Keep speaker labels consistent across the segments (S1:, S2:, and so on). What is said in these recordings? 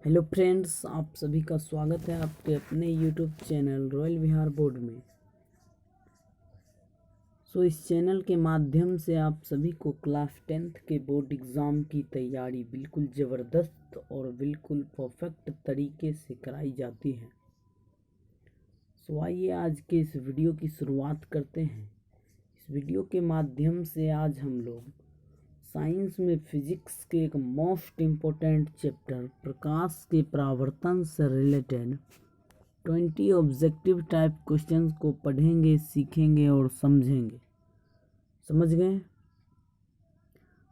S1: Hello friends, आप सभी का स्वागत है आपके अपने यूट्यूब चैनल रॉयल विहार बोर्ड में। इस चैनल के माध्यम से आप सभी को क्लास 10th के बोर्ड एग्ज़ाम की तैयारी बिल्कुल ज़बरदस्त और बिल्कुल परफेक्ट तरीके से कराई जाती है। आइए आज के इस वीडियो की शुरुआत करते हैं। इस वीडियो के माध्यम से आज हम लोग साइंस में फिजिक्स के एक मोस्ट इम्पोर्टेंट चैप्टर प्रकाश के परावर्तन से रिलेटेड 20 ऑब्जेक्टिव टाइप क्वेश्चंस को पढ़ेंगे, सीखेंगे और समझेंगे। समझ गए?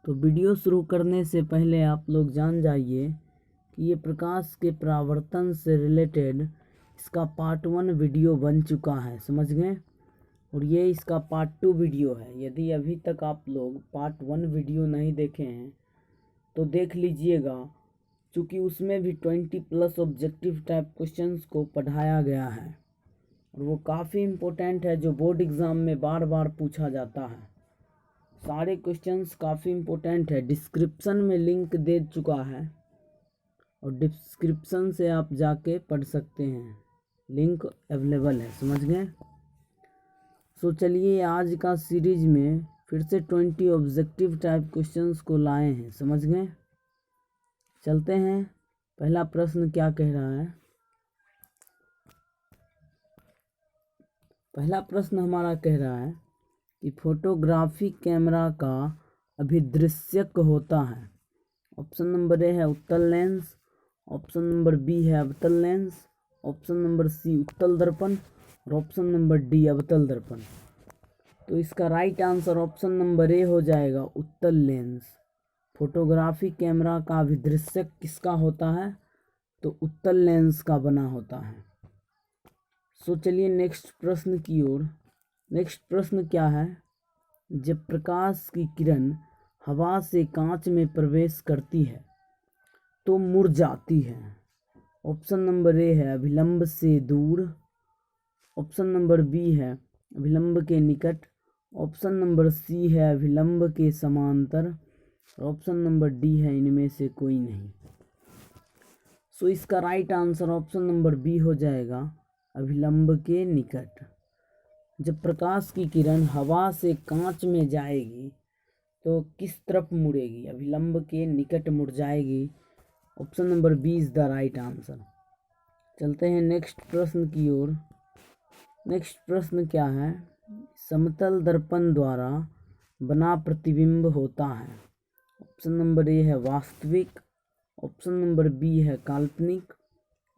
S1: तो वीडियो शुरू करने से पहले आप लोग जान जाइए कि ये प्रकाश के परावर्तन से रिलेटेड इसका पार्ट 1 वीडियो बन चुका है। समझ गए? और ये इसका पार्ट 2 वीडियो है। यदि अभी तक आप लोग पार्ट 1 वीडियो नहीं देखे हैं तो देख लीजिएगा, क्योंकि उसमें भी 20+ ऑब्जेक्टिव टाइप क्वेश्चंस को पढ़ाया गया है और वो काफ़ी इम्पोर्टेंट है, जो बोर्ड एग्ज़ाम में बार बार पूछा जाता है। सारे क्वेश्चंस काफ़ी इम्पोर्टेंट है। डिस्क्रिप्शन में लिंक दे चुका है और डिस्क्रिप्शन से आप जाके पढ़ सकते हैं, लिंक अवेलेबल है। समझ गए? चलिए आज का सीरीज में फिर से 20 ऑब्जेक्टिव टाइप क्वेश्चंस को लाए हैं। समझ गए? चलते हैं। पहला प्रश्न क्या कह रहा है? पहला प्रश्न हमारा कह रहा है कि फोटोग्राफी कैमरा का अभिदृश्यक होता है। ऑप्शन नंबर ए है उत्तल लेंस, ऑप्शन नंबर बी है अवतल लेंस, ऑप्शन नंबर सी उत्तल दर्पण और ऑप्शन नंबर डी अवतल दर्पण। तो इसका right answer option number A हो जाएगा, उत्तल लेंस। फोटोग्राफी कैमरा का अभिदृश्यक किसका होता है? तो उत्तल लेंस का बना होता है। चलिए नेक्स्ट प्रश्न की ओर। नेक्स्ट प्रश्न क्या है? जब प्रकाश की किरण हवा से कांच में प्रवेश करती है तो मुरझाती है। ऑप्शन नंबर ए है अभिलंब से दूर, ऑप्शन नंबर बी है अभिलंब के निकट, ऑप्शन नंबर सी है अभिलंब के समांतर और ऑप्शन नंबर डी है इनमें से कोई नहीं। इसका right answer option number B हो जाएगा, अभिलंब के निकट। जब प्रकाश की किरण हवा से कांच में जाएगी तो किस तरफ मुड़ेगी? अभिलंब के निकट मुड़ जाएगी। Option number B is the right answer. चलते हैं नेक्स्ट प्रश्न की ओर। नेक्स्ट प्रश्न क्या है? समतल दर्पण द्वारा बना प्रतिबिंब होता है। ऑप्शन नंबर ए है वास्तविक, ऑप्शन नंबर बी है काल्पनिक,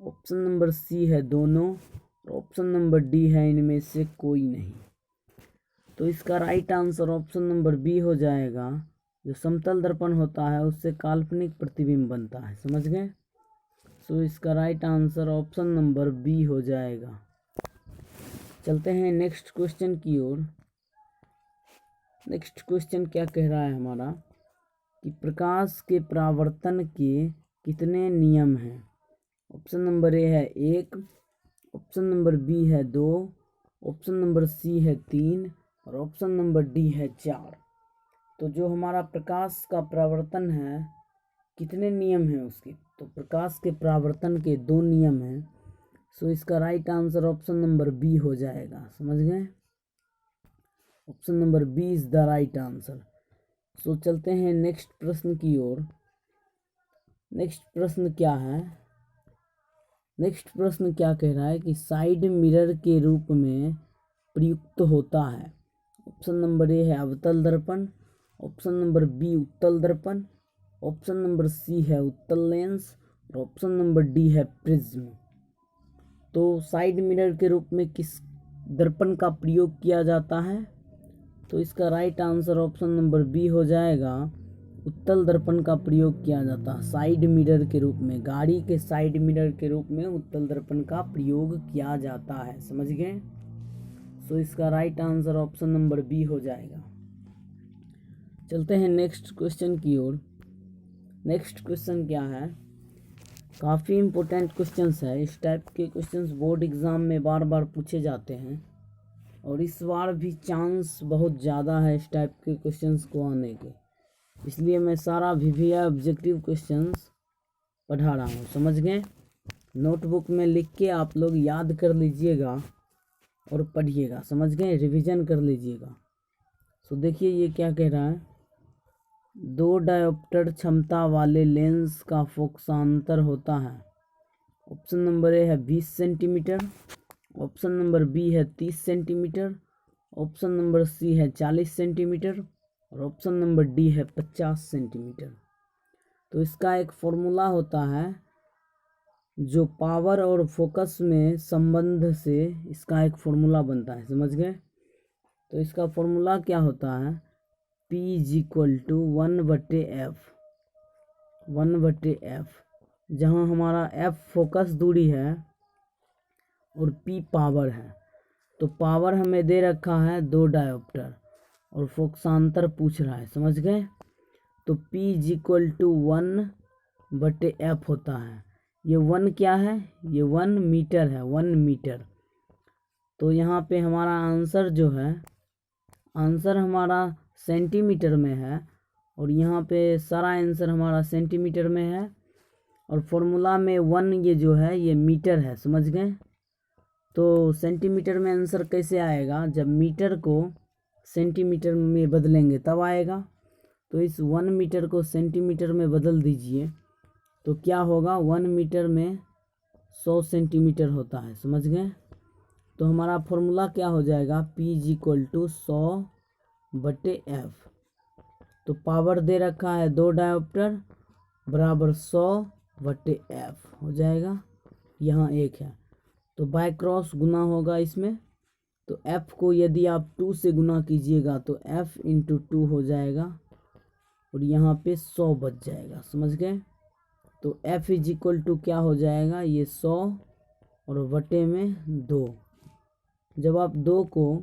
S1: ऑप्शन नंबर सी है दोनों और ऑप्शन नंबर डी है इनमें से कोई नहीं। तो इसका right answer option number B हो जाएगा। जो समतल दर्पण होता है उससे काल्पनिक प्रतिबिंब बनता है। समझ गए? इसका right answer option number B हो जाएगा। चलते हैं नेक्स्ट क्वेश्चन की ओर। नेक्स्ट क्वेश्चन क्या कह रहा है हमारा कि प्रकाश के परावर्तन के कितने नियम हैं? ऑप्शन नंबर ए है 1, ऑप्शन नंबर बी है 2, ऑप्शन नंबर सी है 3 और ऑप्शन नंबर डी है 4। तो जो हमारा प्रकाश का परावर्तन है, कितने नियम हैं उसके? तो प्रकाश के परावर्तन के 2 नियम हैं। इसका right answer option number B हो जाएगा। समझ गए? Option number B is the right answer. चलते हैं नेक्स्ट प्रश्न की ओर। नेक्स्ट प्रश्न क्या है? नेक्स्ट प्रश्न क्या कह रहा है कि साइड मिरर के रूप में प्रयुक्त होता है। ऑप्शन नंबर ए है अवतल दर्पण, ऑप्शन नंबर बी उत्तल दर्पण, ऑप्शन नंबर सी है उत्तल लेंस और ऑप्शन नंबर डी है प्रिज्म। तो साइड मिरर के रूप में किस दर्पण का प्रयोग किया जाता है? तो इसका right answer option number B हो जाएगा, उत्तल दर्पण का प्रयोग किया जाता है साइड मिरर के रूप में। गाड़ी के साइड मिरर के रूप में उत्तल दर्पण का प्रयोग किया जाता है। समझ गए? इसका right answer option number B हो जाएगा। चलते हैं नेक्स्ट क्वेश्चन की ओर। नेक्स्ट क्वेश्चन क्या है? काफ़ी इम्पोर्टेंट क्वेश्चंस है। इस टाइप के क्वेश्चंस बोर्ड एग्ज़ाम में बार बार पूछे जाते हैं और इस बार भी चांस बहुत ज़्यादा है इस टाइप के क्वेश्चंस को आने के। इसलिए मैं सारा VVI ऑब्जेक्टिव क्वेश्चंस पढ़ा रहा हूँ, समझ गए। नोटबुक में लिख के आप लोग याद कर लीजिएगा और पढ़िएगा, समझ गए, रिवीजन कर लीजिएगा। तो देखिए ये क्या कह रहा है, 2 डायोप्टर क्षमता वाले लेंस का फोकसांतर होता है। ऑप्शन नंबर ए है 20 सेंटीमीटर, ऑप्शन नंबर बी है 30 सेंटीमीटर, ऑप्शन नंबर सी है 40 सेंटीमीटर और ऑप्शन नंबर डी है 50 सेंटीमीटर। तो इसका एक फॉर्मूला होता है जो पावर और फोकस में संबंध से इसका एक फॉर्मूला बनता है, समझ गए। तो इसका फॉर्मूला क्या होता है, P = 1/f, 1/f, जहाँ हमारा f फोकस दूरी है और P पावर है। तो पावर हमें दे रखा है 2 डायोप्टर और फोकसांतर पूछ रहा है, समझ गए। तो P = 1/f होता है। ये 1 क्या है, ये 1 मीटर है, 1 मीटर। तो यहाँ पे हमारा आंसर जो है, आंसर हमारा सेंटीमीटर में है और यहाँ पे सारा आंसर हमारा सेंटीमीटर में है और फॉर्मूला में 1 ये जो है ये मीटर है, समझ गए। तो सेंटीमीटर में आंसर कैसे आएगा, जब मीटर को सेंटीमीटर में बदलेंगे तब आएगा। तो इस 1 मीटर को सेंटीमीटर में बदल दीजिए तो क्या होगा, 1 मीटर में 100 सेंटीमीटर होता है, समझ गए। तो हमारा फॉर्मूला क्या हो जाएगा, P = 100/f। तो पावर दे रखा है 2 डायोप्टर बराबर 100/f हो जाएगा। यहाँ 1 है तो बाय क्रॉस गुना होगा इसमें। तो f को यदि आप 2 से गुना कीजिएगा तो f × 2 हो जाएगा और यहाँ पे 100 बच जाएगा, समझ गए। तो f = क्या हो जाएगा, ये 100 और बटे में 2। जब आप 2 को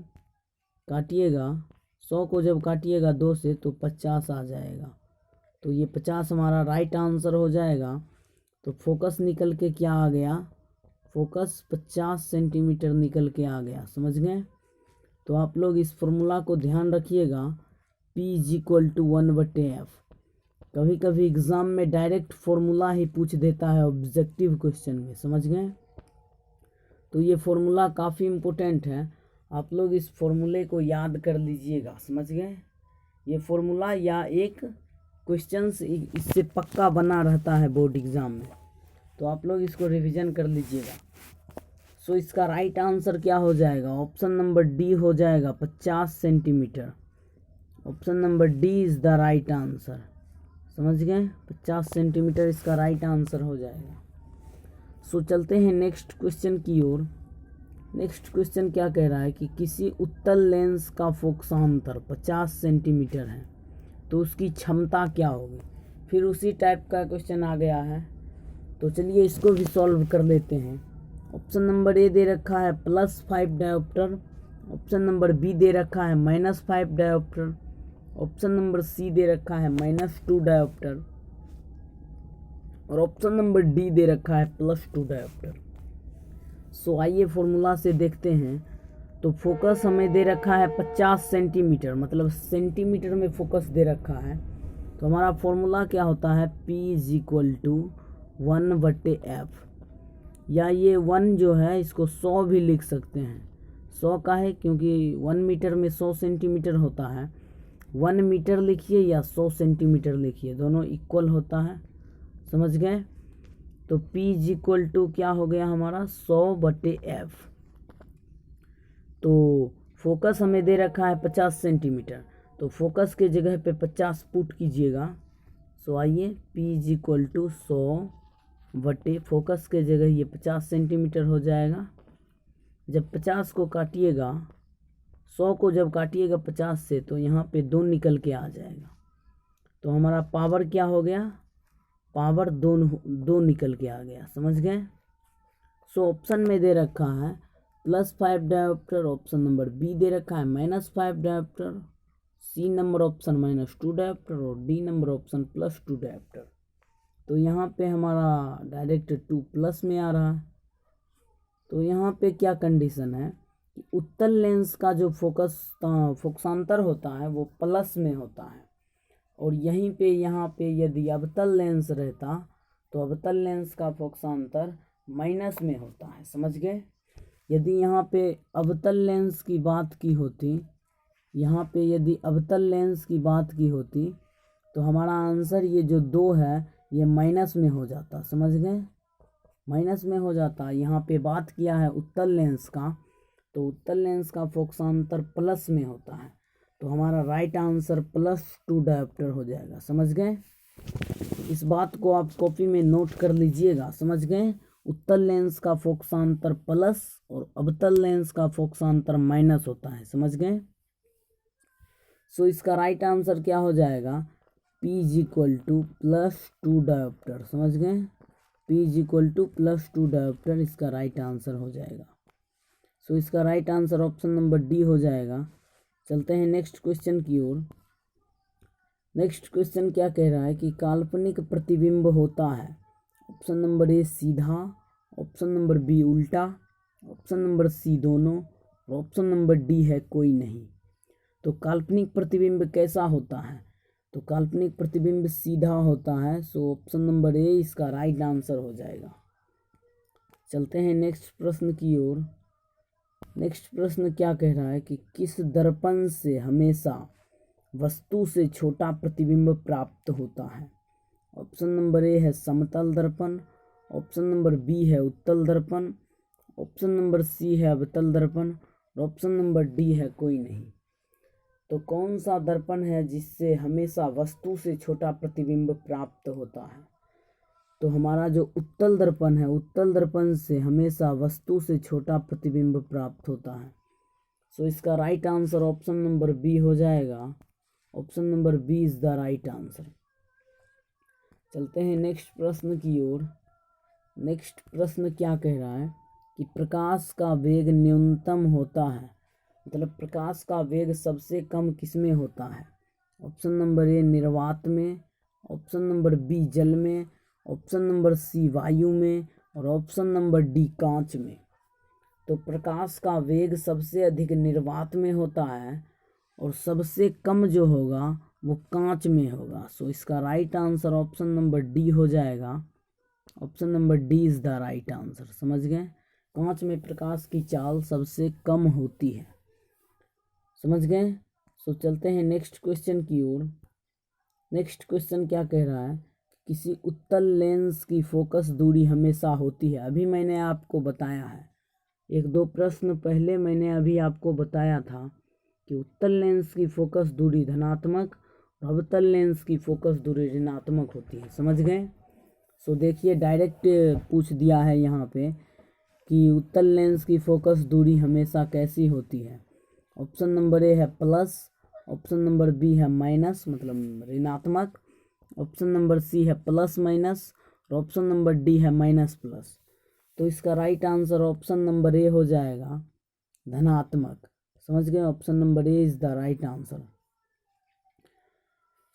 S1: काटिएगा, 100 को जब काटिएगा 2 से तो 50 आ जाएगा। तो ये 50 हमारा राइट आंसर हो जाएगा। तो फोकस निकल के क्या आ गया, फोकस 50 सेंटीमीटर निकल के आ गया, समझ गए। तो आप लोग इस फॉर्मूला को ध्यान रखिएगा, P = 1/f। कभी कभी एग्ज़ाम में डायरेक्ट फॉर्मूला ही पूछ देता है ऑब्जेक्टिव क्वेश्चन में, समझ गए। तो ये फॉर्मूला काफ़ी इम्पोर्टेंट है, आप लोग इस फॉर्मूले को याद कर लीजिएगा, समझ गए। ये फॉर्मूला या एक क्वेश्चन इससे पक्का बना रहता है बोर्ड एग्ज़ाम में, तो आप लोग इसको रिवीजन कर लीजिएगा। सो इसका राइट आंसर क्या हो जाएगा, ऑप्शन नंबर डी हो जाएगा 50 centimetre. Option number D is the right answer, समझ गए। 50 सेंटीमीटर इसका राइट आंसर हो जाएगा। सो चलते हैं नेक्स्ट क्वेश्चन की ओर। नेक्स्ट क्वेश्चन क्या कह रहा है कि किसी उत्तल लेंस का फोकसांतर 50 सेंटीमीटर है तो उसकी क्षमता क्या होगी। फिर उसी टाइप का क्वेश्चन आ गया है, तो चलिए इसको भी सॉल्व कर लेते हैं। ऑप्शन नंबर ए दे रखा है +5 डायोप्टर, ऑप्शन नंबर बी दे रखा है -5 डायोप्टर, ऑप्शन नंबर सी दे रखा है -2 डायोप्टर और ऑप्शन नंबर डी दे रखा है +2 डायोप्टर। सो आइए फॉर्मूला से देखते हैं। तो फोकस हमें दे रखा है 50 सेंटीमीटर, मतलब सेंटीमीटर में फोकस दे रखा है। तो हमारा फॉर्मूला क्या होता है, P = 1/f, या ये 1 जो है इसको 100 भी लिख सकते हैं। 100 का है क्योंकि 1 मीटर में 100 सेंटीमीटर होता है। 1 मीटर लिखिए या 100 सेंटीमीटर लिखिए, दोनों इक्वल होता है, समझ गए। तो P = क्या हो गया हमारा 100/f। तो फोकस हमें दे रखा है 50 सेंटीमीटर, तो फोकस के जगह पे 50 पुट कीजिएगा। सो आइए P = 100/, फोकस के जगह ये 50 सेंटीमीटर हो जाएगा। जब 50 को काटिएगा, 100 को जब काटिएगा 50 से तो यहाँ पे 2 निकल के आ जाएगा। तो हमारा पावर क्या हो गया, पावर 2 निकल के आ गया, समझ गए। सो ऑप्शन में दे रखा है +5 डायोप्टर, ऑप्शन नंबर बी दे रखा है -5 dioptre, C number option -2 dioptre और डी नंबर ऑप्शन +2 डायोप्टर। तो यहाँ पे हमारा डायरेक्ट 2 प्लस में आ रहा है। तो यहाँ पे क्या कंडीशन है कि उत्तल लेंस का जो फोकसांतर होता है वो प्लस में होता है और यहीं पे यहाँ पे यदि अवतल लेंस रहता तो अवतल लेंस का फोकसांतर माइनस में होता है, समझ गए। यदि यहाँ पे अवतल लेंस की बात की होती, यहाँ पे यदि अवतल लेंस की बात की होती तो हमारा आंसर ये जो 2 है ये माइनस में हो जाता, समझ गए, माइनस में हो जाता। यहाँ पे बात किया है उत्तल लेंस का, तो उत्तल लेंस का फोकसांतर प्लस में होता है, तो हमारा राइट आंसर +2 डायोप्टर हो जाएगा, समझ गए। इस बात को आप कॉपी में नोट कर लीजिएगा, समझ गए। उत्तल लेंस का फोकसांतर प्लस और अवतल लेंस का फोकसांतर माइनस होता है, समझ गए। सो इसका राइट आंसर क्या हो जाएगा, P = +2 डायोप्टर, समझ गए। P = +2 डायोप्टर इसका राइट आंसर हो जाएगा। सो इसका right answer option number D हो जाएगा। चलते हैं नेक्स्ट क्वेश्चन की ओर। नेक्स्ट क्वेश्चन क्या कह रहा है कि काल्पनिक प्रतिबिंब होता है, ऑप्शन नंबर ए सीधा, ऑप्शन नंबर बी उल्टा, ऑप्शन नंबर सी दोनों और ऑप्शन नंबर डी है कोई नहीं। तो काल्पनिक प्रतिबिंब कैसा होता है, तो काल्पनिक प्रतिबिंब सीधा होता है। सो ऑप्शन नंबर ए इसका राइट आंसर हो जाएगा। चलते हैं नेक्स्ट प्रश्न की ओर। नेक्स्ट प्रश्न क्या कह रहा है कि किस दर्पण से हमेशा वस्तु से छोटा प्रतिबिंब प्राप्त होता है। ऑप्शन नंबर ए है समतल दर्पण, ऑप्शन नंबर बी है उत्तल दर्पण, ऑप्शन नंबर सी है अवतल दर्पण और ऑप्शन नंबर डी है कोई नहीं। तो कौन सा दर्पण है जिससे हमेशा वस्तु से छोटा प्रतिबिंब प्राप्त होता है, तो हमारा जो उत्तल दर्पण है, उत्तल दर्पण से हमेशा वस्तु से छोटा प्रतिबिंब प्राप्त होता है। सो इसका right answer option number B हो जाएगा। Option number B is the right answer. चलते हैं नेक्स्ट प्रश्न की ओर। नेक्स्ट प्रश्न क्या कह रहा है कि प्रकाश का वेग न्यूनतम होता है, मतलब प्रकाश का वेग सबसे कम किसमें होता है। ऑप्शन नंबर ए निर्वात में, ऑप्शन नंबर बी जल में, ऑप्शन नंबर सी वायु में और ऑप्शन नंबर डी कांच में। तो प्रकाश का वेग सबसे अधिक निर्वात में होता है और सबसे कम जो होगा वो कांच में होगा। सो इसका right answer option number D हो जाएगा। Option number D is the right answer, समझ गए। कांच में प्रकाश की चाल सबसे कम होती है, समझ गए। सो चलते हैं नेक्स्ट क्वेश्चन की ओर। नेक्स्ट क्वेश्चन क्या कह रहा है, किसी उत्तल लेंस की फोकस दूरी हमेशा होती है। अभी मैंने आपको बताया है, 1-2 प्रश्न पहले मैंने अभी आपको बताया था कि उत्तल लेंस की फोकस दूरी धनात्मक और अवतल लेंस की फोकस दूरी ऋणात्मक होती है, समझ गए। सो देखिए डायरेक्ट पूछ दिया है यहाँ पे कि उत्तल लेंस की फोकस दूरी हमेशा कैसी होती है। ऑप्शन नंबर ए है प्लस, ऑप्शन नंबर बी है माइनस मतलब ऋणात्मक, ऑप्शन नंबर सी है प्लस माइनस और ऑप्शन नंबर डी है माइनस प्लस। तो इसका right answer option number A हो जाएगा धनात्मक, समझ गए। Option number A is the right answer.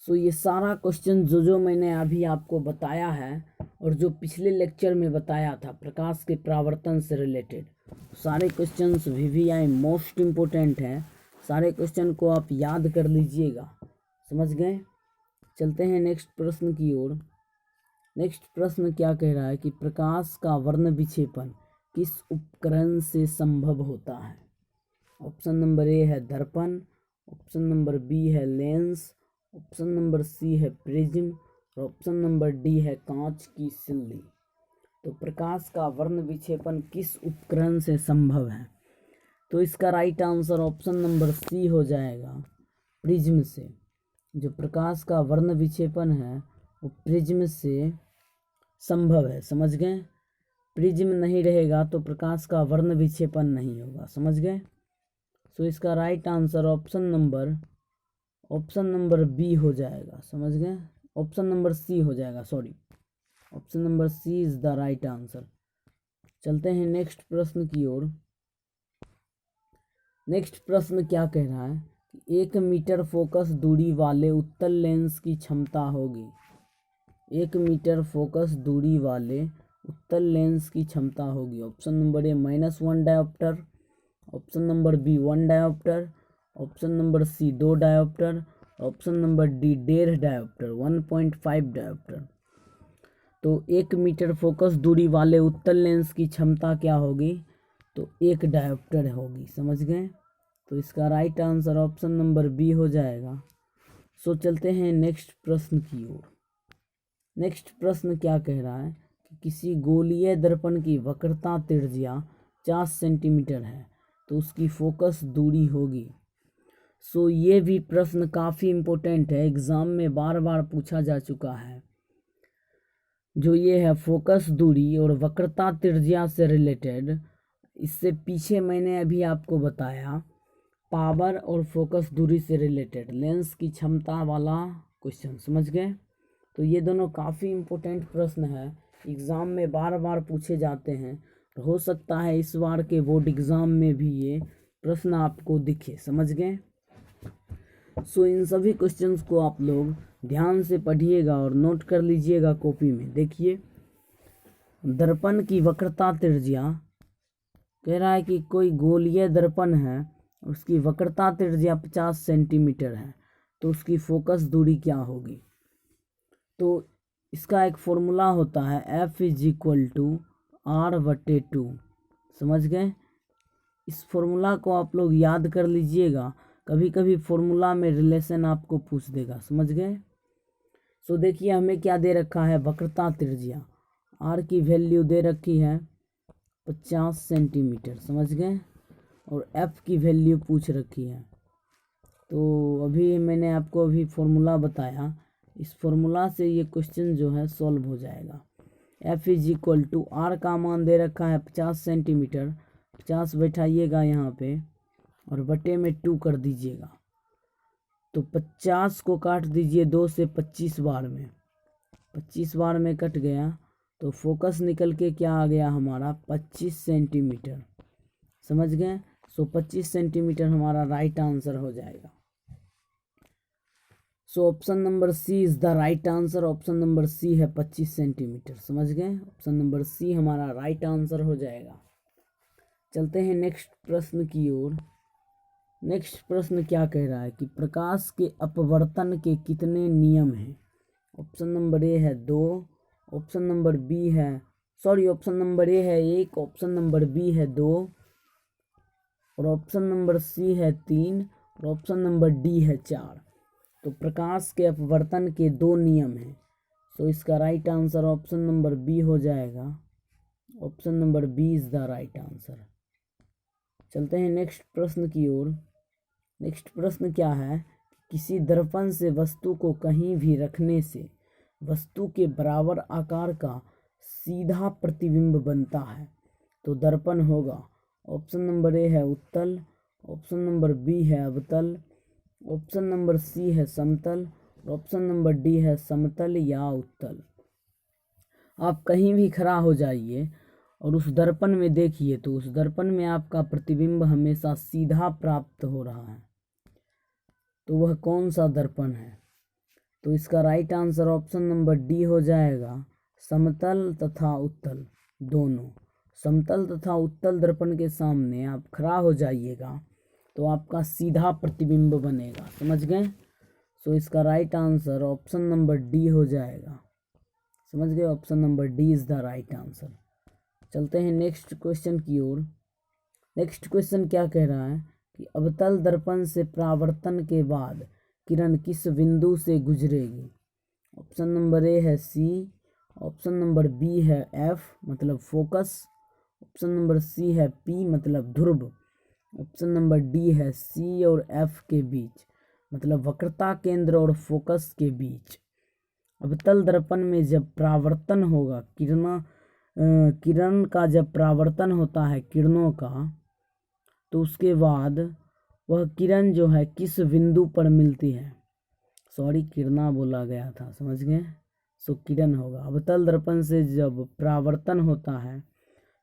S1: So ये सारा क्वेश्चन जो मैंने अभी आपको बताया है और जो पिछले लेक्चर में बताया था प्रकाश के परावर्तन से रिलेटेड, सारे क्वेश्चंस VVI मोस्ट इम्पोर्टेंट है। सारे क्वेश्चन को आप याद कर लीजिएगा, समझ गए। चलते हैं नेक्स्ट प्रश्न की ओर। नेक्स्ट प्रश्न क्या कह रहा है कि प्रकाश का वर्ण विक्षेपण किस उपकरण से संभव होता है। ऑप्शन नंबर ए है दर्पण, ऑप्शन नंबर बी है लेंस, ऑप्शन नंबर सी है प्रिज्म और ऑप्शन नंबर डी है कांच की सिल्ली। तो प्रकाश का वर्ण विक्षेपण किस उपकरण से संभव है, तो इसका right answer option number C हो जाएगा प्रिज्म से। जो प्रकाश का वर्ण विक्षेपण है वो प्रिज्म से संभव है, समझ गए। प्रिज्म नहीं रहेगा तो प्रकाश का वर्ण विक्षेपण नहीं होगा, समझ गए। सो इसका right answer option number B हो जाएगा, समझ गए। ऑप्शन नंबर सी हो जाएगा, sorry, option number C is the right answer. चलते हैं नेक्स्ट प्रश्न की ओर। नेक्स्ट प्रश्न क्या कह रहा है कि 1 मीटर फोकस दूरी वाले उत्तल लेंस की क्षमता होगी। 1 मीटर फोकस दूरी वाले उत्तल लेंस की क्षमता होगी। Option number A -1 dioptre, option number B 1 dioptre, option number C 2 dioptre, option number D 1.5 dioptre 1.5 dioptre. तो 1 मीटर फोकस दूरी वाले उत्तल लेंस की क्षमता क्या होगी? तो 1 डायोप्टर होगी। समझ गए? तो इसका right answer option number B हो जाएगा। सो चलते हैं नेक्स्ट प्रश्न की ओर। नेक्स्ट प्रश्न क्या कह रहा है कि किसी गोलीय दर्पण की वक्रता त्रिज्या 50 सेंटीमीटर है तो उसकी फोकस दूरी होगी। सो ये भी प्रश्न काफ़ी इम्पोर्टेंट है, एग्ज़ाम में बार बार पूछा जा चुका है। जो ये है फोकस दूरी और वक्रता त्रिज्या से रिलेटेड, इससे पीछे मैंने अभी आपको बताया पावर और फोकस दूरी से रिलेटेड लेंस की क्षमता वाला क्वेश्चन। समझ गए? तो ये दोनों काफ़ी इम्पोर्टेंट प्रश्न है, एग्ज़ाम में बार बार पूछे जाते हैं। हो सकता है इस बार के बोर्ड एग्ज़ाम में भी ये प्रश्न आपको दिखे। समझ गए? सो इन सभी क्वेश्चंस को आप लोग ध्यान से पढ़िएगा और नोट कर लीजिएगा कॉपी में। देखिए, दर्पण की वक्रता त्रिज्या कह रहा है कि कोई गोलीय दर्पण है, उसकी वक्रता त्रिज्या 50 सेंटीमीटर है तो उसकी फोकस दूरी क्या होगी? तो इसका एक फॉर्मूला होता है F=R/2। समझ गए? इस फॉर्मूला को आप लोग याद कर लीजिएगा, कभी कभी फॉर्मूला में रिलेशन आपको पूछ देगा। समझ गए? सो देखिए, हमें क्या दे रखा है? वक्रता त्रिज्या R की वैल्यू दे रखी है 50 सेंटीमीटर। समझ गए? और F की वैल्यू पूछ रखी है। तो अभी मैंने आपको अभी फॉर्मूला बताया, इस फॉर्मूला से ये क्वेश्चन जो है सॉल्व हो जाएगा। F=R का मान दे रखा है 50 सेंटीमीटर, 50 बैठाइएगा यहाँ पे और बटे में 2 कर दीजिएगा। तो 50 को काट दीजिए 2 से 25 बार में, 25 बार में कट गया तो फोकस निकल के क्या आ गया हमारा? 25 सेंटीमीटर। समझ गए? सो 25 सेंटीमीटर हमारा राइट आंसर हो जाएगा। So option number C is the right answer. Option number C है 25 सेंटीमीटर। समझ गए? ऑप्शन नंबर सी हमारा राइट आंसर हो जाएगा। चलते हैं नेक्स्ट प्रश्न की ओर। नेक्स्ट प्रश्न क्या कह रहा है कि प्रकाश के अपवर्तन के कितने नियम हैं? ऑप्शन नंबर ए है 2, ऑप्शन नंबर बी है ऑप्शन नंबर ए है 1, ऑप्शन नंबर बी है 2 और ऑप्शन नंबर सी है 3 और ऑप्शन नंबर डी है 4। तो प्रकाश के अपवर्तन के 2 नियम हैं। सो इसका right answer option number B हो जाएगा। Option number B is the right answer. चलते हैं नेक्स्ट प्रश्न की ओर। नेक्स्ट प्रश्न क्या है? किसी दर्पण से वस्तु को कहीं भी रखने से वस्तु के बराबर आकार का सीधा प्रतिबिंब बनता है तो दर्पण होगा। ऑप्शन नंबर ए है उत्तल, ऑप्शन नंबर बी है अवतल, ऑप्शन नंबर सी है समतल, ऑप्शन नंबर डी है समतल या उत्तल। आप कहीं भी खड़ा हो जाइए और उस दर्पण में देखिए तो उस दर्पण में आपका प्रतिबिंब हमेशा सीधा प्राप्त हो रहा है। तो वह कौन सा दर्पण है? तो इसका right answer option number D हो जाएगा, समतल तथा उत्तल दोनों। समतल तथा उत्तल दर्पण के सामने आप खड़ा हो जाइएगा तो आपका सीधा प्रतिबिंब बनेगा। समझ गए? सो इसका right answer option number D हो जाएगा। समझ गए? Option number D is the right answer. चलते हैं नेक्स्ट क्वेश्चन की ओर। नेक्स्ट क्वेश्चन क्या कह रहा है कि अवतल दर्पण से परावर्तन के बाद किरण किस बिंदु से गुजरेगी? ऑप्शन नंबर ए है सी, ऑप्शन नंबर बी है एफ मतलब फोकस, ऑप्शन नंबर सी है पी मतलब ध्रुव, ऑप्शन नंबर डी है सी और एफ के बीच मतलब वक्रता केंद्र और फोकस के बीच। अवतल दर्पण में जब परावर्तन होगा, किरण का जब परावर्तन होता है किरणों का, तो उसके बाद वह किरण जो है किस बिंदु पर मिलती है? सॉरी, किरणा बोला गया था। समझ गए? सो किरण होगा। अवतल दर्पण से जब परावर्तन होता है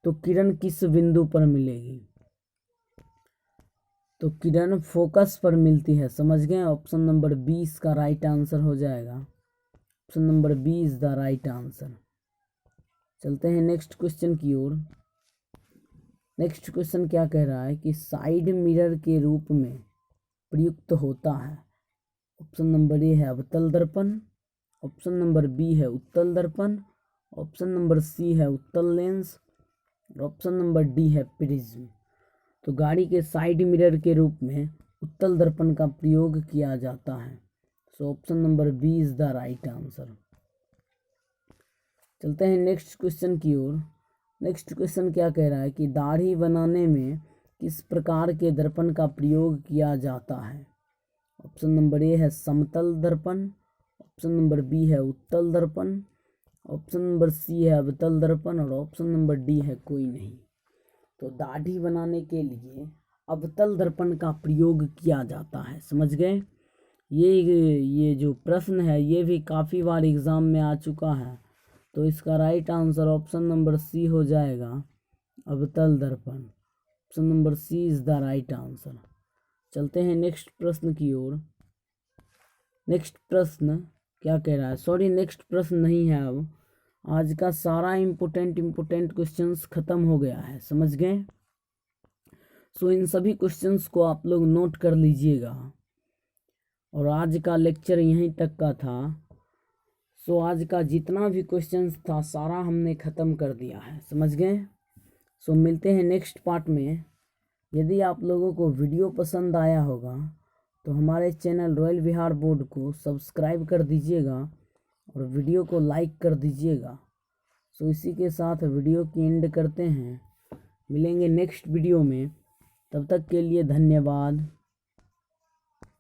S1: तो किरण किस बिंदु पर मिलेगी? तो किरण फोकस पर मिलती है। समझ गए? ऑप्शन नंबर 20 का राइट आंसर हो जाएगा। Option number 20 the right answer. चलते हैं नेक्स्ट क्वेश्चन की ओर। नेक्स्ट क्वेश्चन क्या कह रहा है कि साइड मिरर के रूप में प्रयुक्त होता है? ऑप्शन नंबर ए है अवतल दर्पण, ऑप्शन नंबर बी है उत्तल दर्पण, ऑप्शन नंबर सी है उत्तल लेंस और ऑप्शन नंबर डी है प्रिज्म। तो गाड़ी के साइड मिरर के रूप में उत्तल दर्पण का प्रयोग किया जाता है। So option number B is the right answer. चलते हैं नेक्स्ट क्वेश्चन की ओर। नेक्स्ट क्वेश्चन क्या कह रहा है कि दाढ़ी बनाने में किस प्रकार के दर्पण का प्रयोग किया जाता है। ऑप्शन नंबर ए है समतल दर्पण, ऑप्शन नंबर बी है उत्तल दर्पण, ऑप्शन नंबर सी है अवतल दर्पण और ऑप्शन नंबर डी है कोई नहीं। तो दाढ़ी बनाने के लिए अवतल दर्पण का प्रयोग किया जाता है, समझ गए। ये जो प्रश्न है ये भी काफ़ी बार एग्ज़ाम में आ चुका है। तो इसका right answer option number C हो जाएगा, अवतल दर्पण। Option number C is the right answer. चलते हैं नेक्स्ट प्रश्न की ओर। नेक्स्ट प्रश्न क्या कह रहा है, सॉरी नेक्स्ट प्रश्न नहीं है, अब आज का सारा इम्पोर्टेंट क्वेश्चंस ख़त्म हो गया है, समझ गए। सो इन सभी क्वेश्चंस को आप लोग नोट कर लीजिएगा और आज का लेक्चर यहीं तक का था। सो आज का जितना भी क्वेश्चंस था सारा हमने ख़त्म कर दिया है, समझ गए। सो मिलते हैं नेक्स्ट पार्ट में। यदि आप लोगों को वीडियो पसंद आया होगा तो हमारे चैनल रॉयल विहार बोर्ड को सब्सक्राइब कर दीजिएगा और वीडियो को लाइक कर दीजिएगा। सो इसी के साथ वीडियो की एंड करते हैं, मिलेंगे नेक्स्ट वीडियो में, तब तक के लिए धन्यवाद।